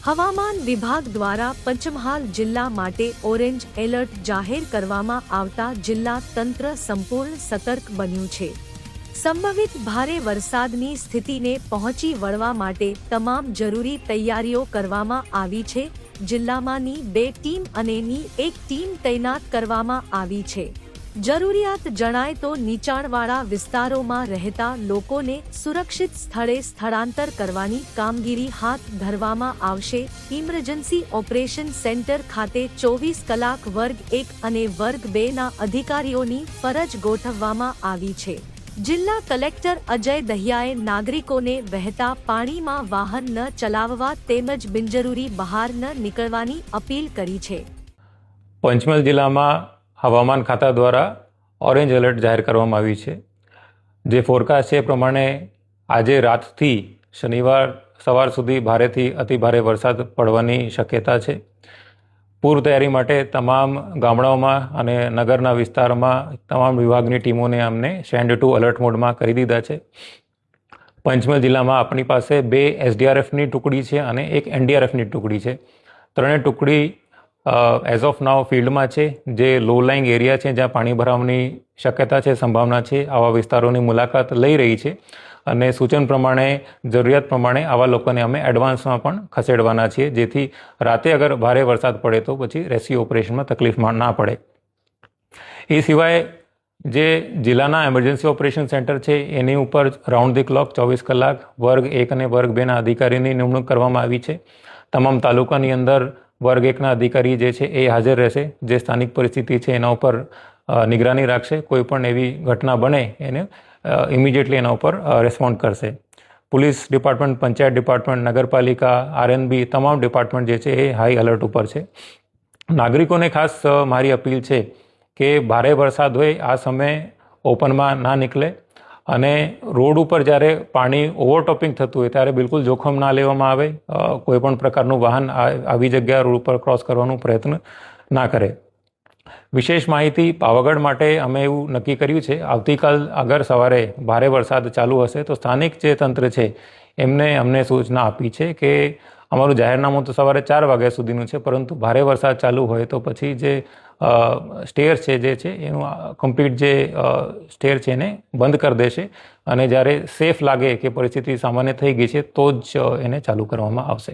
હવામાન વિભાગ દ્વારા પંચમહાલ જિલ્લા માટે ઓરેન્જ એલર્ટ જાહેર કરવામાં આવતા જિલ્લા તંત્ર સંપૂર્ણ સતર્ક બન્યું છે। સંભવિત ભારે વરસાદની સ્થિતિને પહોંચી વળવા માટે તમામ જરૂરી તૈયારીઓ કરવામાં આવી છે। જિલ્લામાંની 2 ટીમ અને ની 1 ટીમ તૈનાત કરવામાં આવી છે। જરૂરિયાત જણાય તો નીચાણવાળા વિસ્તારોમાં રહેતા લોકોને સુરક્ષિત સ્થળે સ્થળાંતર કરવાની કામગીરી હાથ ધરવામાં આવશે। ઇમરજન્સી ઓપરેશન સેન્ટર ખાતે 24 કલાક વર્ગ 1 અને વર્ગ 2 ના અધિકારીઓની ફરજ ગોઠવવામાં આવી છે। જિલ્લા કલેક્ટર અજય દહિયાએ નાગરિકોને વહેતા પાણીમાં વાહન ન ચલાવવા તેમજ બિનજરૂરી બહાર ન નીકળવાની અપીલ કરી છે। પંચમહાલ જિલ્લામાં હવામાન ખાતા દ્વારા ઓરેન્જ એલર્ટ જાહેર કરવામાં આવ્યું છે। જે ફોરકાસ્ટ છે એ પ્રમાણે આજે રાતથી શનિવાર સવાર સુધી ભારેથી અતિ ભારે વરસાદ પડવાની શક્યતા છે। પૂર તૈયારી માટે તમામ ગામડાઓમાં અને નગરના વિસ્તારમાં તમામ વિભાગની ટીમોને અમને સેન્ડ ટુ અલર્ટ મોડમાં કરી દીધા છે। પંચમહાલ જિલ્લામાં આપણી પાસે 2 એસડીઆરએફની ટુકડી છે અને 1 એનડીઆરએફની ટુકડી છે। ત્રણેય ટુકડી એઝ ઓફ નાવ ફિલ્ડમાં છે। જે લો લાઇંગ એરિયા છે જ્યાં પાણી ભરાવાની શક્યતા છે, સંભાવના છે, આવા વિસ્તારોની મુલાકાત લઈ રહી છે અને સૂચન પ્રમાણે જરૂરિયાત પ્રમાણે આવા લોકોને અમે એડવાન્સમાં પણ ખસેડવાના છીએ, જેથી રાતે અગર ભારે વરસાદ પડે તો પછી રેસ્ક્યુ ઓપરેશનમાં તકલીફમાં ના પડે। એ સિવાય જે જિલ્લાના એમરજન્સી ઓપરેશન સેન્ટર છે એની ઉપર રાઉન્ડ ધી ક્લોક 24 કલાક વર્ગ 1 અને વર્ગ 2ના અધિકારીની નિમણૂક કરવામાં આવી છે। તમામ તાલુકાની અંદર વર્ગ 1ના અધિકારી જે છે એ હાજર રહેશે, જે સ્થાનિક પરિસ્થિતિ છે એના ઉપર નિગરાની રાખશે। કોઈ પણ એવી ઘટના બને એને ઇમિડિયેટલી એના ઉપર રિસ્પોન્ડ કરશે। પોલીસ ડિપાર્ટમેન્ટ, પંચાયત ડિપાર્ટમેન્ટ, નગરપાલિકા, આરએનબી તમામ ડિપાર્ટમેન્ટ જે છે એ હાઈ એલર્ટ ઉપર છે। નાગરિકોને ખાસ મારી અપીલ છે કે ભારે વરસાદ હોય આ સમયે ઓપનમાં ના નીકળે અને રોડ ઉપર જ્યારે પાણી ઓવરટોપિંગ થતું હોય ત્યારે બિલકુલ જોખમ ના લેવામાં આવે। કોઈ પણ પ્રકારનું વાહન આવી જગ્યા રોડ ઉપર ક્રોસ કરવાનો પ્રયત્ન ના કરે। વિશેષ માહિતી પાવાગઢ માટે અમે એવું નક્કી કર્યું છે, આવતીકાલ અગર સવારે ભારે વરસાદ ચાલુ હશે તો સ્થાનિક જે તંત્ર છે એમને અમને સૂચના આપી છે કે અમારું જાહેરનામું તો સવારે 4 વાગ્યા સુધીનું છે, પરંતુ ભારે વરસાદ ચાલુ હોય તો પછી જે સ્ટેર છે જે છે એનું કમ્પ્લીટ જે સ્ટેર છે એને બંધ કરી દેશે અને જ્યારે સેફ લાગે કે પરિસ્થિતિ સામાન્ય થઈ ગઈ છે તો જ એને ચાલુ કરવામાં આવશે।